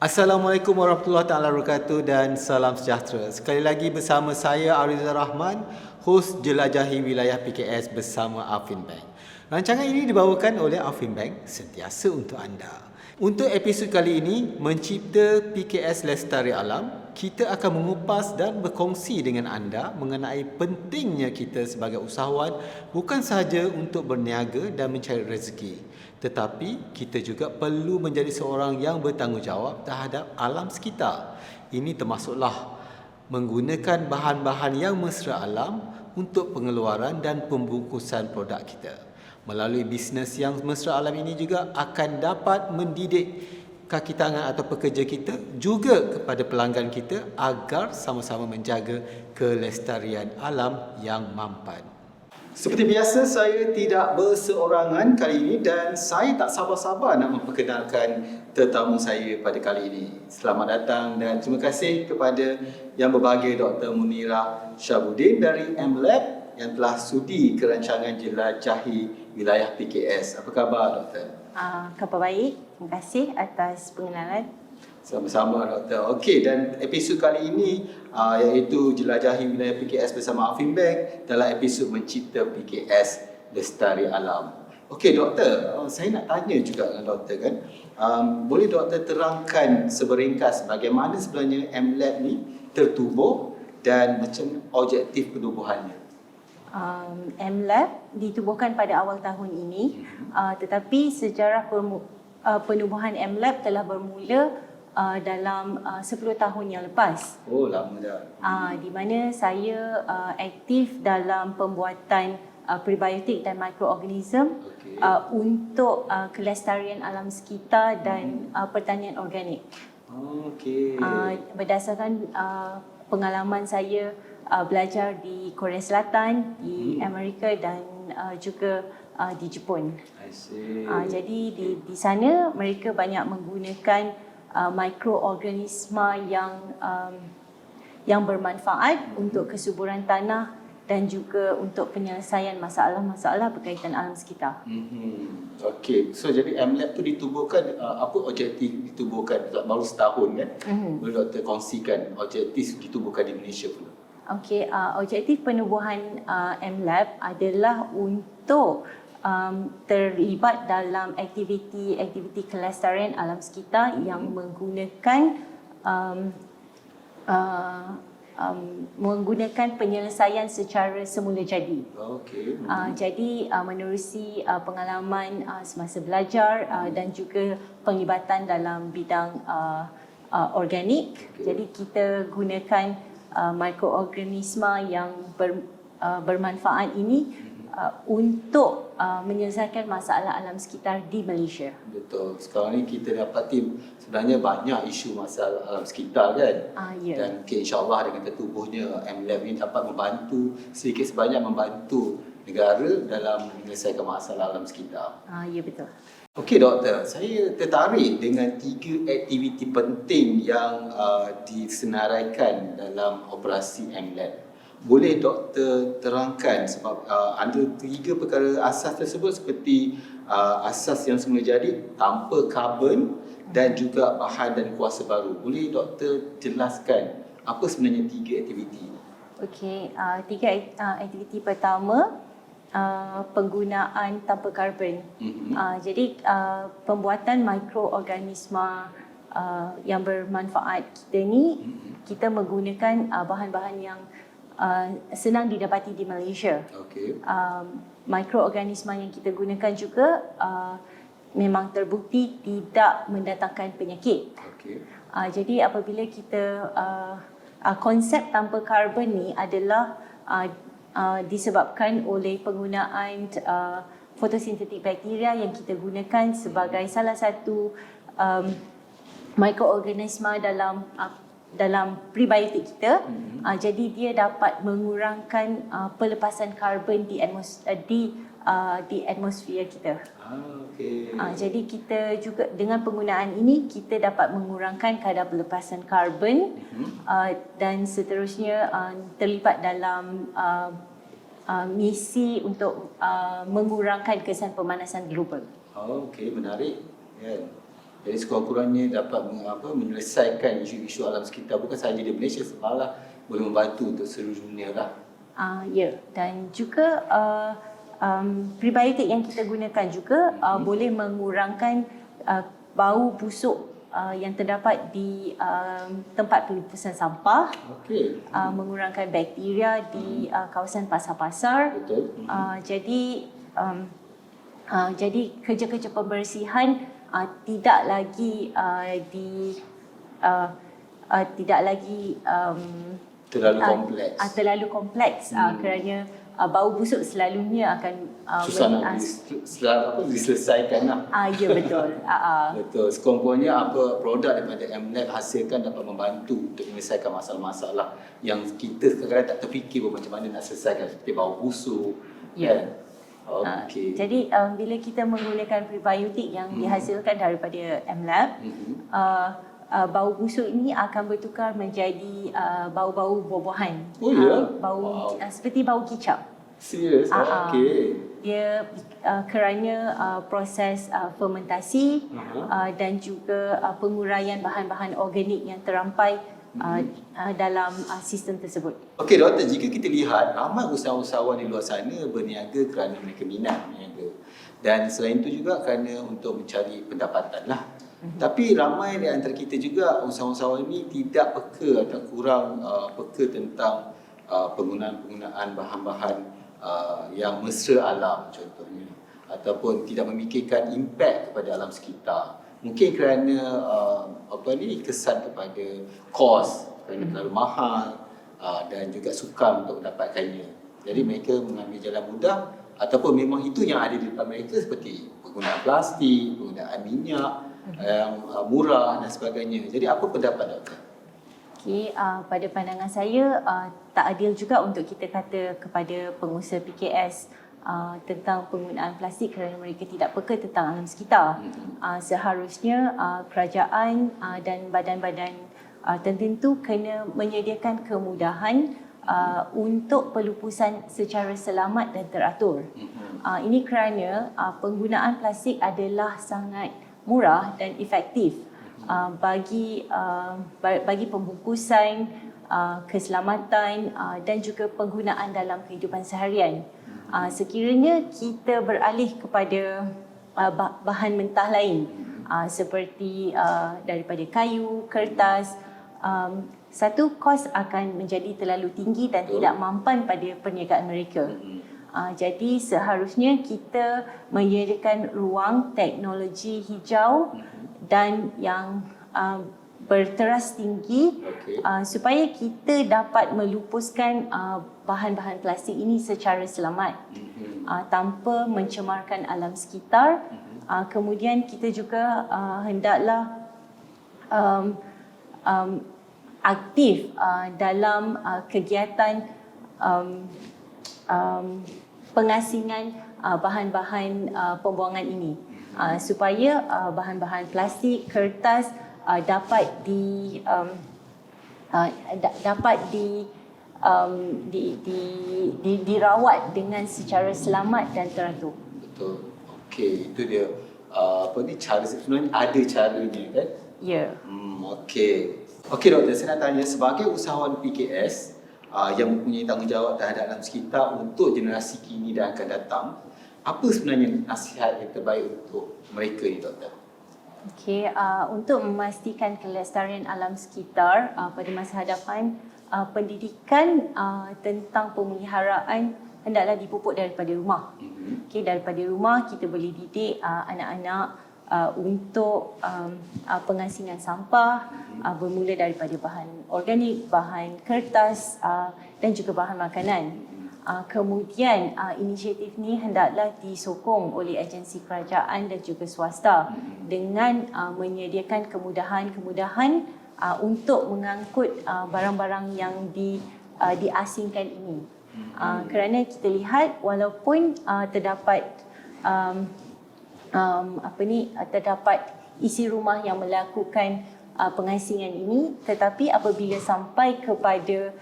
Assalamualaikum warahmatullahi taala wabarakatuh dan salam sejahtera. Sekali lagi bersama saya Arizal Rahman, hos Jelajahi Wilayah PKS bersama Afin Bank. Rancangan ini dibawakan oleh Afin Bank sentiasa untuk anda. Untuk episod kali ini, mencipta PKS Lestari Alam, kita akan mengupas dan berkongsi dengan anda mengenai pentingnya kita sebagai usahawan bukan sahaja untuk berniaga dan mencari rezeki, tetapi kita juga perlu menjadi seorang yang bertanggungjawab terhadap alam sekitar. Ini termasuklah menggunakan bahan-bahan yang mesra alam untuk pengeluaran dan pembungkusan produk kita. Melalui bisnes yang mesra alam ini juga akan dapat mendidik kaki tangan atau pekerja kita juga kepada pelanggan kita agar sama-sama menjaga kelestarian alam yang mampan. Seperti biasa, saya tidak berseorangan kali ini dan saya tak sabar-sabar nak memperkenalkan tetamu saya pada kali ini. Selamat datang dan terima kasih kepada Yang Berbahagia Dr. Munirah Syahbudin dari MLab yang telah sudi ke rancangan Jelajahi Wilayah PKS. Apa khabar, Doktor? Khabar baik. Terima kasih atas pengenalan. Sama-sama, Doktor. Okey, dan episod kali ini iaitu Jelajahi Wilayah PKS bersama Afin Bank dalam episod Mencipta PKS Lestari Alam. Okey, Doktor, saya nak tanya juga dengan Doktor kan. Boleh Doktor terangkan seberingkas bagaimana sebenarnya MLab ni tertubuh dan macam objektif penubuhannya? MLab ditubuhkan pada awal tahun ini, tetapi sejarah penubuhan MLab telah bermula dalam 10 tahun yang lepas. Oh, lama dah. Di mana saya aktif dalam pembuatan prebiotik dan mikroorganism untuk kelestarian alam sekitar dan pertanian organik. Okey. Berdasarkan pengalaman saya belajar di Korea Selatan, di Amerika dan juga di Jepun. I see. Jadi di sana mereka banyak menggunakan mikroorganisma yang bermanfaat untuk kesuburan tanah dan juga untuk penyelesaian masalah-masalah berkaitan alam sekitar. Okey, so jadi MLab tu ditubuhkan, apa objektif ditubuhkan? Baru setahun kan? Boleh Doktor kongsikan objektif ditubuhkan di Malaysia pula? Okey, objektif penubuhan MLab adalah untuk terlibat dalam aktiviti kelestarian alam sekitar yang menggunakan penyelesaian secara semula jadi. Okey. Jadi menerusi pengalaman semasa belajar dan juga penglibatan dalam bidang organik. Jadi kita gunakan mikroorganisma yang bermanfaat ini untuk menyelesaikan masalah alam sekitar di Malaysia. Betul. Sekarang ni kita dapati sebenarnya banyak isu masalah alam sekitar kan? Ya. Dan insya-Allah dengan tertubuhnya MLab ini dapat membantu sedikit sebanyak membantu negara dalam menyelesaikan masalah alam sekitar. Ya, betul. Okey, Doktor, saya tertarik dengan 3 aktiviti penting yang disenaraikan dalam operasi MLab. Boleh Doktor terangkan sebab ada 3 perkara asas tersebut seperti asas yang semula jadi, tanpa karbon dan juga bahan dan kuasa baru. Boleh Doktor jelaskan apa sebenarnya 3 aktiviti ini? Okey, 3 aktiviti pertama, penggunaan tanpa karbon. Jadi pembuatan mikroorganisma yang bermanfaat kita ni, kita menggunakan bahan-bahan yang senang didapati di Malaysia. Okey. Mikroorganisma yang kita gunakan juga memang terbukti tidak mendatangkan penyakit. Okey. Jadi apabila kita konsep tanpa karbon ni adalah disebabkan oleh penggunaan fotosintetik bakteria yang kita gunakan sebagai salah satu mikroorganisma dalam prebiotik kita. Jadi dia dapat mengurangkan pelepasan karbon di atmosfer kita. Okey. Jadi kita juga dengan penggunaan ini kita dapat mengurangkan kadar pelepasan karbon dan seterusnya terlibat dalam misi untuk mengurangkan kesan pemanasan global. Okey, menarik. Ya. Jadi sekurang-kurangnya dapat menyelesaikan isu-isu alam sekitar bukan sahaja di Malaysia, malah boleh membantu untuk seluruh dunia lah. Ya, dan juga prebiotik yang kita gunakan juga boleh mengurangkan bau busuk yang terdapat di tempat pelupusan sampah, Okey. mengurangkan bakteria di kawasan pasar-pasar. Betul. Jadi kerja-kerja pembersihan tidak lagi tidak lagi Terlalu kompleks. terlalu kompleks kerana bau busuk selalunya akan Susah nak diselesaikan lah. ya betul. Betul. Sekurang-kurangnya produk daripada MLab hasilkan dapat membantu untuk menyelesaikan masalah-masalah yang kita kadang-kadang tak terfikir pun macam mana nak selesaikan, seperti bau busuk. Ya. Kan? Okey. Jadi bila kita menggunakan prebiotik yang dihasilkan daripada MLab, bau busuk ini akan bertukar menjadi bau-bau buah-buahan. Oh ya? Seperti bau kicap. Serius? Okey. Dia kerana proses fermentasi dan juga penguraian bahan-bahan organik yang terampai dalam sistem tersebut. Okey doktor, jika kita lihat ramai usahawan-usahawan di luar sana berniaga kerana mereka minat berniaga. Dan selain itu juga kerana untuk mencari pendapatan lah. Tapi ramai di antara kita juga usahawan-usahawan ini tidak peka atau kurang peka tentang penggunaan bahan-bahan yang mesra alam contohnya, ataupun tidak memikirkan impak kepada alam sekitar. Mungkin kerana kesan kepada kos, kerana terlalu mahal dan juga sukar untuk mendapatkannya. Jadi mereka mengambil jalan mudah ataupun memang itu yang ada di depan mereka, seperti penggunaan plastik, penggunaan minyak yang murah dan sebagainya. Jadi apa pendapat doktor? Okey, pada pandangan saya tak adil juga untuk kita kata kepada pengusaha PKS tentang penggunaan plastik kerana mereka tidak peka tentang alam sekitar. Seharusnya kerajaan dan badan-badan tertentu kena menyediakan kemudahan untuk pelupusan secara selamat dan teratur. Ini kerana penggunaan plastik adalah sangat murah dan efektif bagi pembungkusan, keselamatan dan juga penggunaan dalam kehidupan seharian. Sekiranya kita beralih kepada bahan mentah lain seperti daripada kayu, kertas, satu kos akan menjadi terlalu tinggi dan tidak mampan pada perniagaan mereka. Jadi seharusnya kita menyediakan ruang teknologi hijau dan yang berteras tinggi supaya kita dapat melupuskan bahan-bahan plastik ini secara selamat tanpa mencemarkan alam sekitar. Kemudian kita juga hendaklah aktif dalam kegiatan pengasingan bahan-bahan pembuangan ini supaya bahan-bahan plastik, kertas dapat dirawat dengan secara selamat dan teratur. Betul. Okey, itu dia. Cara sebenarnya ada caranya kan? Ya. Okey. Okey doktor, saya nak tanya sebagai usahawan PKS yang mempunyai tanggungjawab terhadap alam sekitar untuk generasi kini dan akan datang, apa sebenarnya nasihat yang terbaik untuk mereka ni doktor? Okey, untuk memastikan kelestarian alam sekitar pada masa hadapan, pendidikan tentang pemeliharaan hendaklah dipupuk daripada rumah. Okey, daripada rumah kita boleh didik anak-anak untuk pengasingan sampah bermula daripada bahan organik, bahan kertas dan juga bahan makanan. Kemudian inisiatif ni hendaklah disokong oleh agensi kerajaan dan juga swasta dengan menyediakan kemudahan-kemudahan untuk mengangkut barang-barang yang diasingkan ini. Kerana kita lihat walaupun terdapat terdapat isi rumah yang melakukan pengasingan ini, tetapi apabila sampai kepada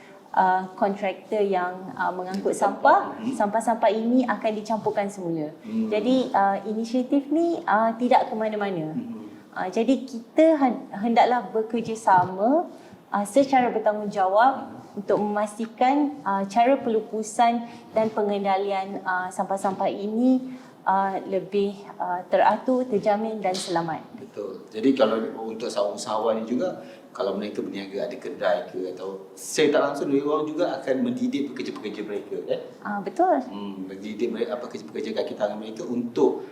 kontraktor yang mengangkut sampah-sampah ini akan dicampurkan semula. Jadi inisiatif ni tidak ke mana-mana. Jadi kita hendaklah bekerjasama secara bertanggungjawab untuk memastikan cara pelupusan dan pengendalian sampah-sampah ini lebih teratur, terjamin dan selamat. Betul. Jadi kalau untuk usahawan ni juga, kalau mereka berniaga ada kedai ke atau saya tak langsung orang juga akan mendidik pekerja-pekerja mereka, Betul. mendidik mereka pekerja-pekerja kaki tangan mereka untuk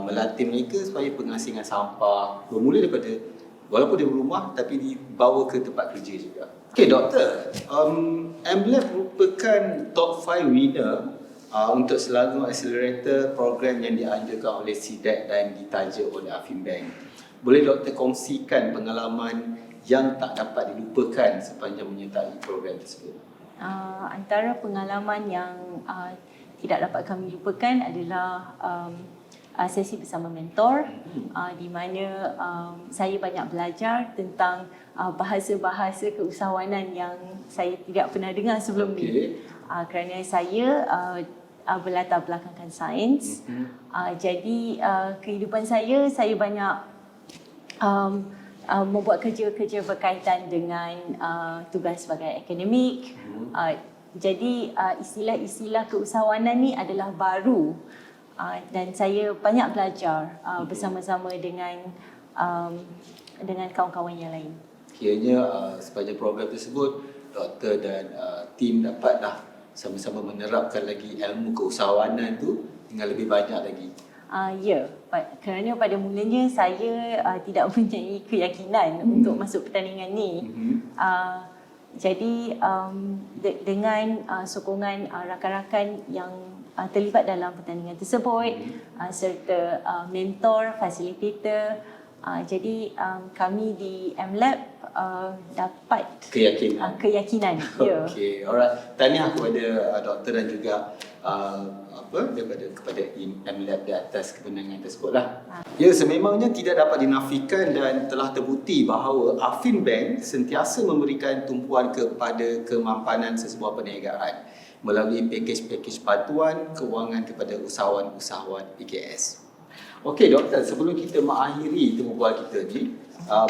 melatih mereka supaya pengasingan sampah bermula daripada walaupun di rumah tapi dibawa ke tempat kerja juga. Okey doktor, MLab merupakan top 5 winner untuk Selangor Accelerator program yang dianjurkan oleh SIDAC dan ditaja oleh Affinbank. Boleh doktor kongsikan pengalaman yang tak dapat dilupakan sepanjang menyertai program tersebut? Antara pengalaman yang tidak dapat kami lupakan adalah sesi bersama mentor, di mana saya banyak belajar tentang bahasa-bahasa keusahawanan yang saya tidak pernah dengar sebelum ni. Kerana saya berlatar belakangkan sains, jadi kehidupan saya banyak membuat kerja-kerja berkaitan dengan tugas sebagai akademik. Jadi istilah-istilah keusahawanan ni adalah baru, dan saya banyak belajar bersama-sama dengan kawan-kawan yang lain. Kiranya sepanjang program tersebut, doktor dan tim dapatlah sama-sama menerapkan lagi ilmu keusahawanan tu dengan lebih banyak lagi. Ya, kerana pada mulanya saya tidak mempunyai keyakinan untuk masuk pertandingan ni. Jadi dengan sokongan rakan-rakan yang terlibat dalam pertandingan tersebut, serta mentor, fasilitator, jadi kami di MLab dapat keyakinan. Okey, alright. Tahniah kepada doktor dan juga kepada MLab di atas kemenangan tersebutlah. Ya, sememangnya tidak dapat dinafikan dan telah terbukti bahawa Affinbank sentiasa memberikan tumpuan kepada kemampanan sesebuah perniagaan melalui pakej-pakej bantuan kewangan kepada usahawan-usahawan PKS. Okey doktor, sebelum kita mengakhiri temu bual kita ni,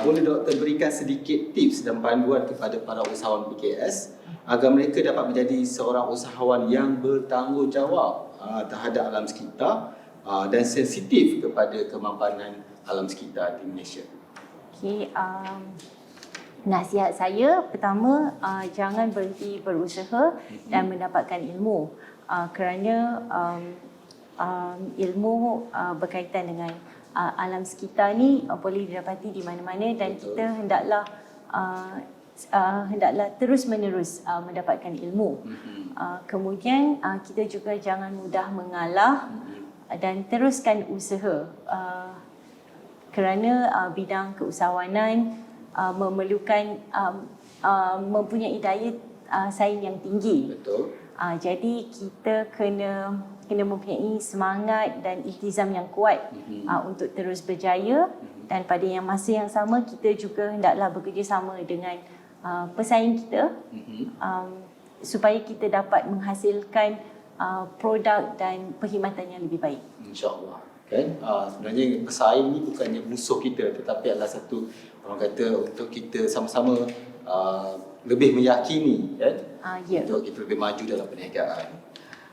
boleh doktor berikan sedikit tips dan panduan kepada para usahawan PKS agar mereka dapat menjadi seorang usahawan yang bertanggungjawab terhadap alam sekitar dan sensitif kepada kemampanan alam sekitar di Malaysia. Okey, nasihat saya pertama, jangan berhenti berusaha dan mendapatkan ilmu, kerana ilmu berkaitan dengan alam sekitar ni boleh didapati di mana-mana dan kita hendaklah terus-menerus mendapatkan ilmu. Kemudian kita juga jangan mudah mengalah dan teruskan usaha, kerana bidang keusahawanan memerlukan mempunyai daya saing yang tinggi. Betul. Jadi kita kena mempunyai semangat dan iltizam yang kuat untuk terus berjaya, dan pada masa yang sama kita juga hendaklah bekerjasama dengan pesaing kita supaya kita dapat menghasilkan produk dan perkhidmatan yang lebih baik. InsyaAllah. Kan? Sebenarnya pesaing ni bukannya musuh kita, tetapi adalah satu, orang kata, untuk kita sama-sama lebih meyakini, kan? Untuk kita lebih maju dalam perniagaan.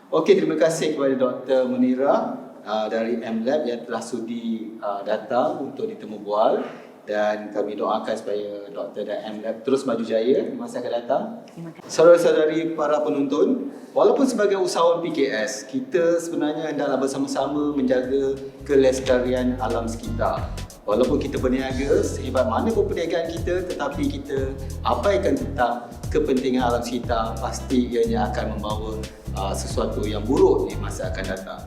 Okey, terima kasih kepada Dr. Munira dari MLab yang telah sudi datang untuk ditemu bual, dan kami doakan supaya Dr. dan MLab terus maju jaya di masa akan datang. Terima kasih. Saudara-saudari para penonton, walaupun sebagai usahawan PKS, kita sebenarnya hendaklah bersama-sama menjaga kelestarian alam sekitar. Walaupun kita berniaga, sehebat mana pun perniagaan kita, tetapi kita abaikan tentang kepentingan alam sekitar, pasti ianya akan membawa sesuatu yang buruk di masa akan datang.